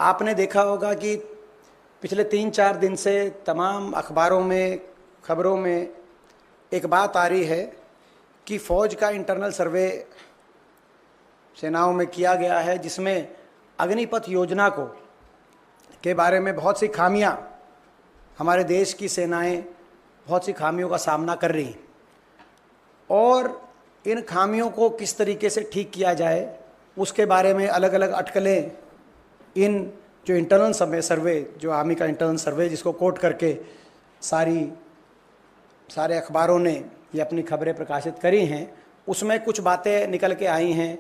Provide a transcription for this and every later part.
आपने देखा होगा कि पिछले 3-4 दिन से तमाम अखबारों में, खबरों में एक बात आ रही है कि फ़ौज का इंटरनल सर्वे सेनाओं में किया गया है, जिसमें अग्निपथ योजना के बारे में बहुत सी खामियां, हमारे देश की सेनाएं बहुत सी खामियों का सामना कर रही हैं और इन खामियों को किस तरीके से ठीक किया जाए उसके बारे में अलग अलग अटकलें इन जो इंटरनल सर्वे, जो आर्मी का इंटरनल सर्वे जिसको कोट करके सारे अखबारों ने ये अपनी खबरें प्रकाशित करी हैं, उसमें कुछ बातें निकल के आई हैं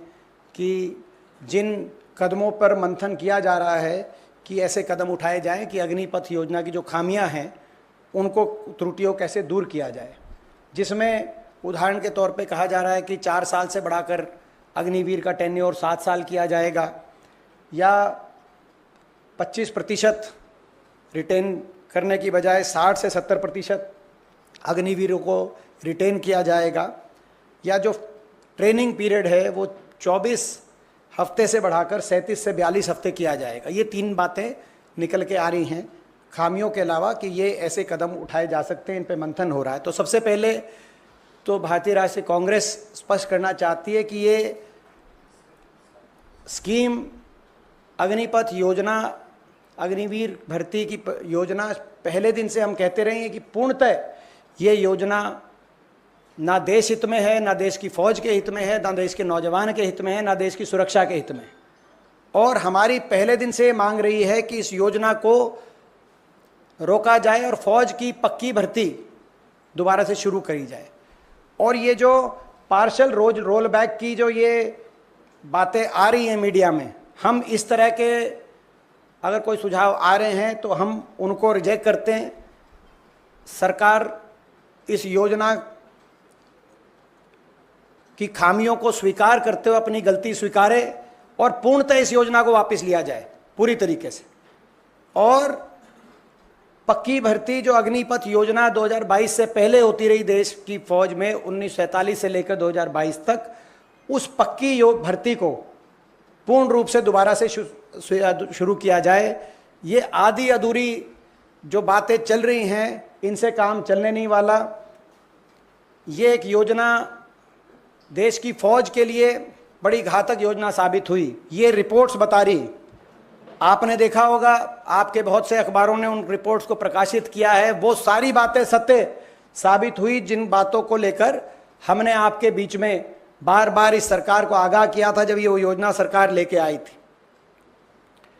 कि जिन कदमों पर मंथन किया जा रहा है कि ऐसे कदम उठाए जाएं कि अग्निपथ योजना की जो खामियां हैं उनको, त्रुटियों कैसे दूर किया जाए, जिसमें उदाहरण के तौर पे कहा जा रहा है कि 4 साल से बढ़ाकर अग्निवीर का टेन्योर 7 साल किया जाएगा, या 25% रिटेन करने की बजाय 60 से 70% अग्निवीरों को रिटेन किया जाएगा, या जो ट्रेनिंग पीरियड है वो 24 हफ्ते से बढ़ाकर 37 से 42 हफ्ते किया जाएगा। ये 3 बातें निकल के आ रही हैं खामियों के अलावा कि ये ऐसे कदम उठाए जा सकते हैं, इन पे मंथन हो रहा है। तो सबसे पहले तो भारतीय राष्ट्रीय कांग्रेस स्पष्ट करना चाहती है कि ये स्कीम, अग्निपथ योजना, अग्निवीर भर्ती की योजना पहले दिन से हम कहते रहे हैं कि पूर्णतः ये योजना ना देश हित में है, ना देश की फौज के हित में है, ना देश के नौजवान के हित में है, ना देश की सुरक्षा के हित में। और हमारी पहले दिन से मांग रही है कि इस योजना को रोका जाए और फौज की पक्की भर्ती दोबारा से शुरू करी जाए। और ये जो पार्शल रोल बैक की जो ये बातें आ रही हैं मीडिया में, हम इस तरह के अगर कोई सुझाव आ रहे हैं तो हम उनको रिजेक्ट करते हैं। सरकार इस योजना की खामियों को स्वीकार करते हुए अपनी गलती स्वीकारे और पूर्णतः इस योजना को वापस लिया जाए पूरी तरीके से। और पक्की भर्ती जो अग्निपथ योजना 2022 से पहले होती रही देश की फौज में 1947 से लेकर 2022 तक, उस पक्की भर्ती को पूर्ण रूप से दोबारा से शुरू किया जाए। ये आधी अधूरी जो बातें चल रही हैं, इनसे काम चलने नहीं वाला। ये एक योजना देश की फौज के लिए बड़ी घातक योजना साबित हुई, ये रिपोर्ट्स बता रही। आपने देखा होगा, आपके बहुत से अखबारों ने उन रिपोर्ट्स को प्रकाशित किया है। वो सारी बातें सत्य साबित हुई जिन बातों को लेकर हमने आपके बीच में बार बार इस सरकार को आगाह किया था जब ये योजना सरकार लेके आई थी।